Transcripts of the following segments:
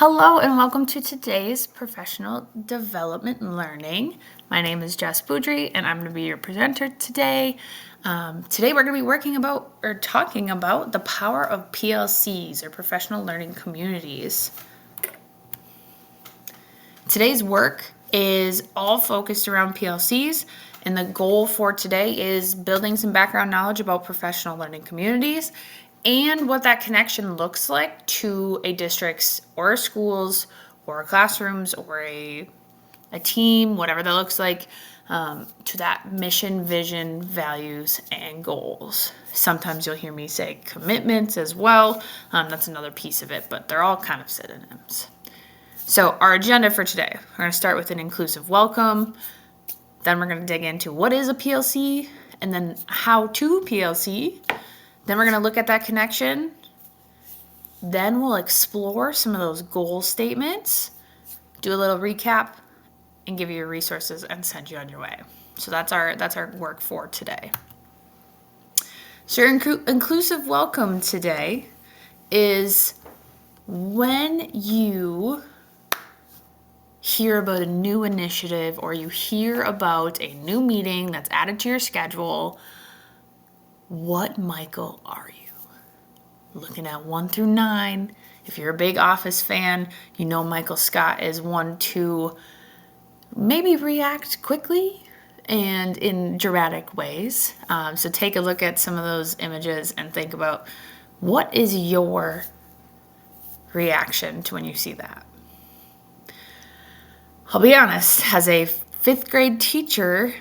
Hello and welcome to today's Professional Development Learning. My name is Jess Boudry and I'm going to be your presenter today. Today we're going to be talking about the power of PLCs or Professional Learning Communities. Today's work is all focused around PLCs, and the goal for today is building some background knowledge about professional learning communities and what that connection looks like to a district's or a school's or classrooms or a team, whatever that looks like, to that mission, vision, values, and goals. Sometimes you'll hear me say commitments as well. That's another piece of it, but they're all kind of synonyms. So our agenda for today, we're going to start with an inclusive welcome. Then we're going to dig into what is a PLC and then how to PLC. Then we're going to look at that connection. Then we'll explore some of those goal statements, do a little recap, and give you your resources and send you on your way. So that's our work for today. So your inclusive welcome today is when you hear about a new initiative or you hear about a new meeting that's added to your schedule. What Michael are you? Looking at 1 through 9. If you're a big Office fan, you know Michael Scott is one to maybe react quickly and in dramatic ways. So take a look at some of those images and think about what is your reaction to when you see that. I'll be honest, as a 5th grade teacher,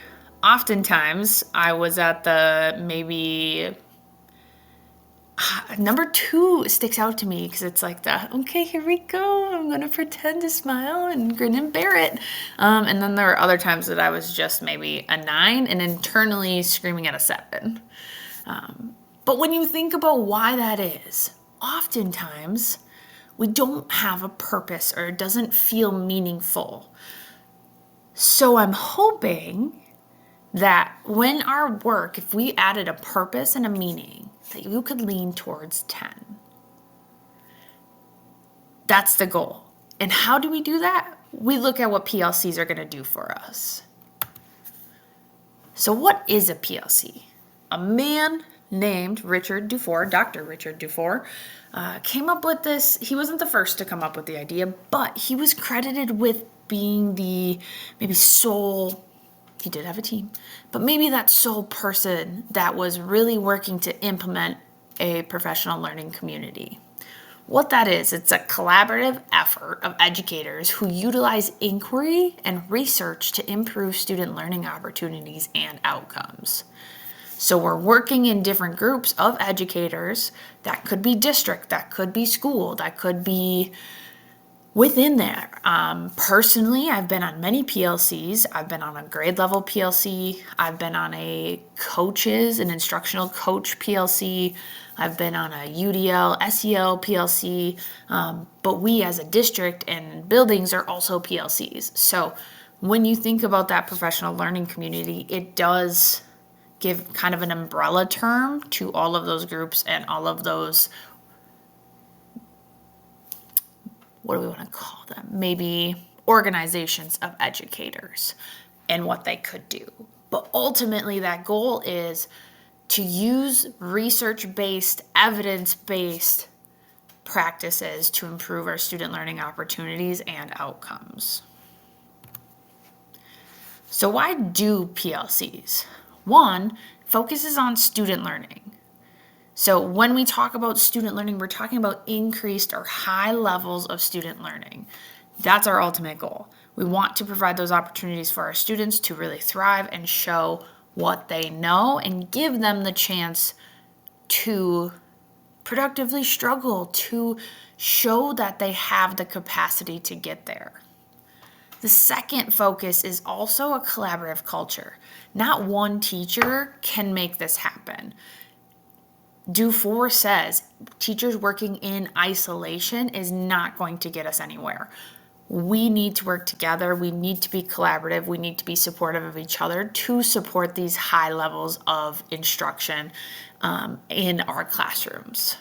oftentimes I was at the maybe number 2 sticks out to me because it's like okay, here we go. I'm going to pretend to smile and grin and bear it. And then there were other times that I was just maybe a 9 and internally screaming at a 7. But when you think about why that is, oftentimes we don't have a purpose or it doesn't feel meaningful. So I'm hoping that when our work, if we added a purpose and a meaning, that you could lean towards 10. That's the goal. And how do we do that? We look at what PLCs are going to do for us. So what is a PLC? A man named Richard Dufour, Dr. Richard Dufour, came up with this. He wasn't the first to come up with the idea, but he was credited with being the maybe sole, he did have a team, but maybe that sole person that was really working to implement a professional learning community. What that is, it's a collaborative effort of educators who utilize inquiry and research to improve student learning opportunities and outcomes. So we're working in different groups of educators. That could be district, that could be school, that could be within there. Personally, I've been on many PLCs. I've been on a grade level PLC. I've been on an instructional coach PLC. I've been on a UDL, SEL PLC. But we as a district and buildings are also PLCs. So when you think about that professional learning community, it does give kind of an umbrella term to all of those groups and all of those, what do we want to call them? Maybe organizations of educators and what they could do. But ultimately that goal is to use research-based, evidence-based practices to improve our student learning opportunities and outcomes. So why do PLCs? One, focuses on student learning. So when we talk about student learning, we're talking about increased or high levels of student learning. That's our ultimate goal. We want to provide those opportunities for our students to really thrive and show what they know and give them the chance to productively struggle, to show that they have the capacity to get there. The second focus is also a collaborative culture. Not one teacher can make this happen. Dufour says teachers working in isolation is not going to get us anywhere. We need to work together. We need to be collaborative. We need to be supportive of each other to support these high levels of instruction in our classrooms.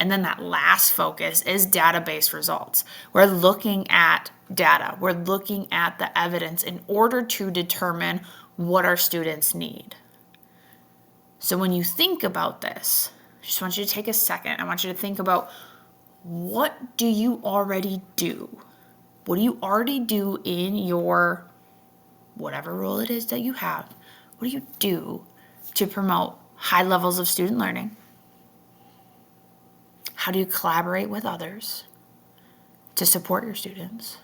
And then that last focus is data-based results. We're looking at data. We're looking at the evidence in order to determine what our students need. So when you think about this, I just want you to take a second. I want you to think about, what do you already do? What do you already do in your whatever role it is that you have? What do you do to promote high levels of student learning? How do you collaborate with others to support your students?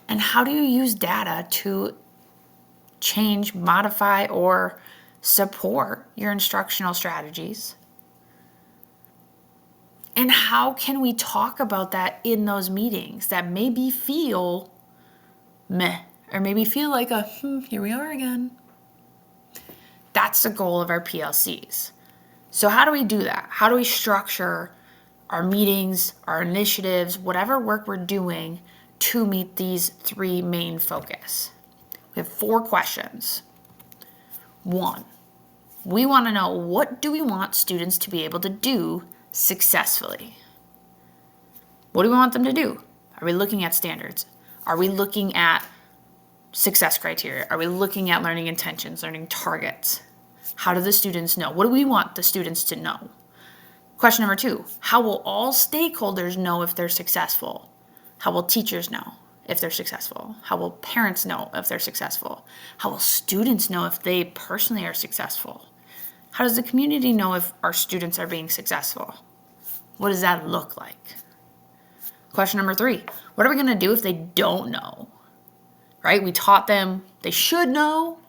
And how do you use data to change, modify, or support your instructional strategies? And how can we talk about that in those meetings that maybe feel meh, or maybe feel like here we are again? That's the goal of our PLCs. So how do we do that? How do we structure our meetings, our initiatives, whatever work we're doing to meet these three main focus? We have 4 questions. 1, we want to know, what do we want students to be able to do successfully? What do we want them to do? Are we looking at standards? Are we looking at success criteria? Are we looking at learning intentions, learning targets? How do the students know? What do we want the students to know? Question number 2, how will all stakeholders know if they're successful? How will teachers know if they're successful? How will parents know if they're successful? How will students know if they personally are successful? How does the community know if our students are being successful? What does that look like? Question number 3, what are we going to do if they don't know? Right? We taught them they should know,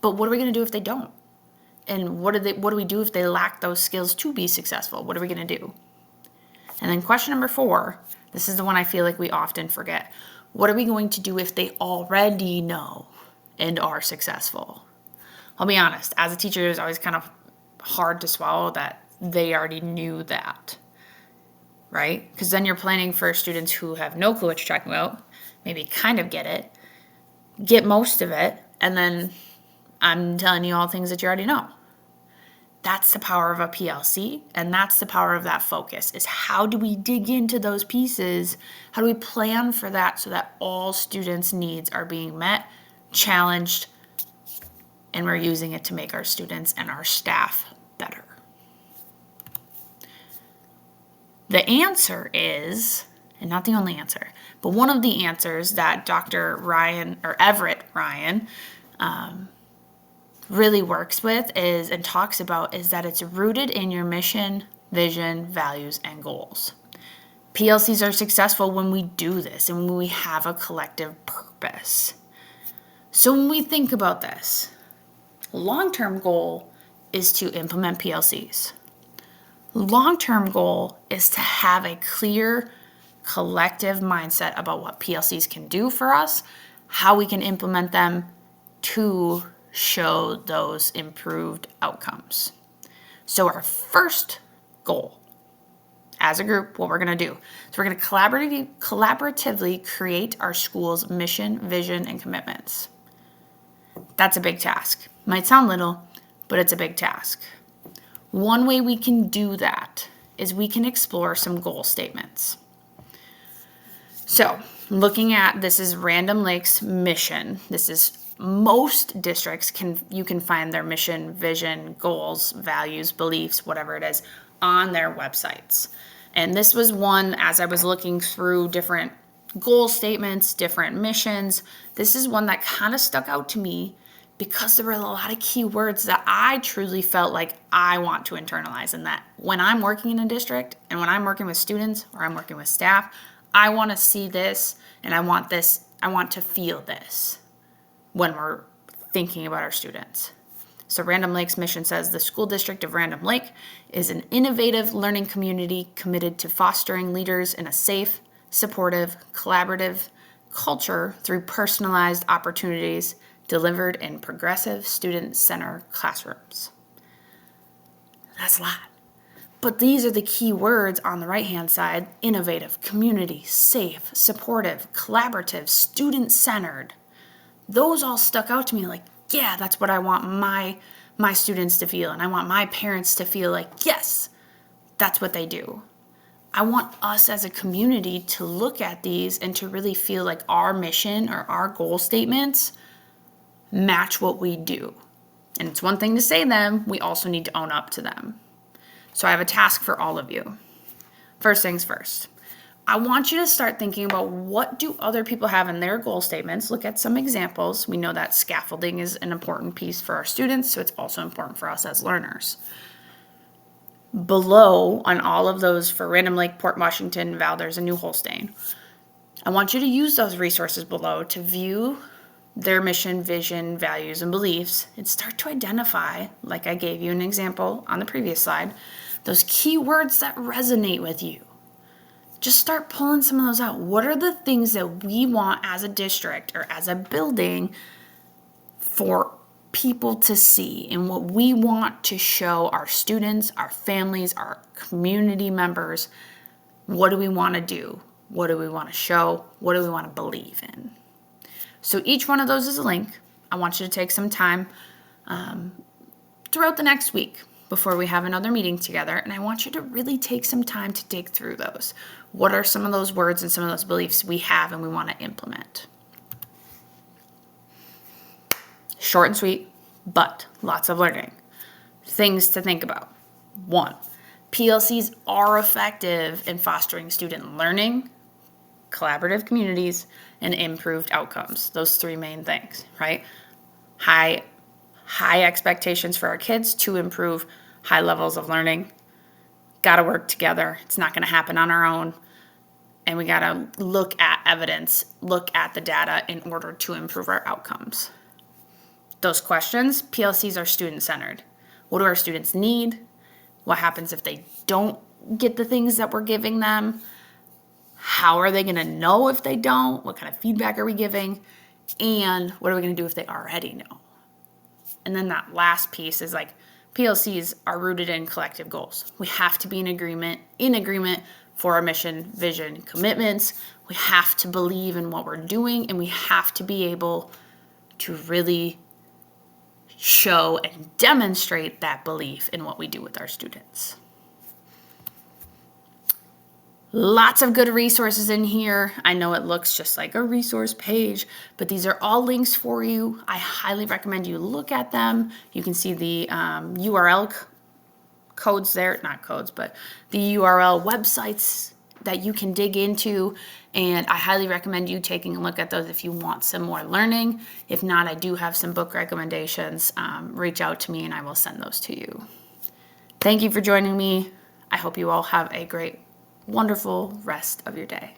but what are we going to do if they don't? And what do we do if they lack those skills to be successful? What are we going to do? And then question number 4, this is the one I feel like we often forget. What are we going to do if they already know and are successful? I'll be honest, as a teacher, it's always kind of hard to swallow that they already knew that, right? Because then you're planning for students who have no clue what you're talking about, maybe kind of get it, get most of it, and then I'm telling you all things that you already know. That's the power of a PLC, and that's the power of that focus, is how do we dig into those pieces? How do we plan for that so that all students' needs are being met, challenged, and we're using it to make our students and our staff better? The answer is, and not the only answer, but one of the answers that Dr. Ryan, or Everett Ryan, really works with is, and talks about, is that it's rooted in your mission, vision, values, and goals. PLCs are successful when we do this and when we have a collective purpose. So when we think about this, long-term goal is to implement PLCs. Long-term goal is to have a clear collective mindset about what PLCs can do for us, how we can implement them to show those improved outcomes. So our first goal as a group, what we're going to do, so we're going to collaboratively create our school's mission, vision, and commitments. That's a big task. Might sound little, but it's a big task. One way we can do that is we can explore some goal statements. So looking at, this is Random Lake's mission. This is most districts you can find their mission, vision, goals, values, beliefs, whatever it is, on their websites. And this was one, as I was looking through different goal statements, different missions, this is one that kind of stuck out to me because there were a lot of key words that I truly felt like I want to internalize, and that when I'm working in a district and when I'm working with students or I'm working with staff, I want to see this and I want to feel this when we're thinking about our students. So Random Lake's mission says, the school district of Random Lake is an innovative learning community committed to fostering leaders in a safe, supportive, collaborative culture through personalized opportunities delivered in progressive student-centered classrooms. That's a lot. But these are the key words on the right-hand side: innovative, community, safe, supportive, collaborative, student-centered. Those all stuck out to me like, yeah, that's what I want my students to feel, and I want my parents to feel like, yes, that's what they do. I want us as a community to look at these and to really feel like our mission or our goal statements match what we do. And it's one thing to say them, we also need to own up to them. So I have a task for all of you. First things first. I want you to start thinking about what do other people have in their goal statements. Look at some examples. We know that scaffolding is an important piece for our students, so it's also important for us as learners. Below on all of those for Random Lake, Port Washington, Valdez, and New Holstein, I want you to use those resources below to view their mission, vision, values, and beliefs, and start to identify, like I gave you an example on the previous slide, those key words that resonate with you. Just start pulling some of those out. What are the things that we want as a district or as a building for people to see, and what we want to show our students, our families, our community members? What do we want to do? What do we want to show? What do we want to believe in? So each one of those is a link. I want you to take some time throughout the next week before we have another meeting together, and I want you to really take some time to dig through those. What are some of those words and some of those beliefs we have and we want to implement? Short and sweet, but lots of learning. Things to think about. 1, PLCs are effective in fostering student learning, collaborative communities, and improved outcomes. Those 3 main things, right? High expectations for our kids to improve high levels of learning. Got to work together. It's not going to happen on our own. And we got to look at evidence, look at the data in order to improve our outcomes. Those questions, PLCs are student-centered. What do our students need? What happens if they don't get the things that we're giving them? How are they going to know if they don't? What kind of feedback are we giving? And what are we going to do if they already know? And then that last piece is like, PLCs are rooted in collective goals. We have to be in agreement for our mission, vision, commitments. We have to believe in what we're doing, and we have to be able to really show and demonstrate that belief in what we do with our students. Lots of good resources in here. I know it looks just like a resource page, but these are all links for you. I highly recommend you look at them. You can see the URL codes there, not codes, but the URL websites that you can dig into. And I highly recommend you taking a look at those if you want some more learning. If not, I do have some book recommendations. Reach out to me and I will send those to you. Thank you for joining me. I hope you all have a great, wonderful rest of your day.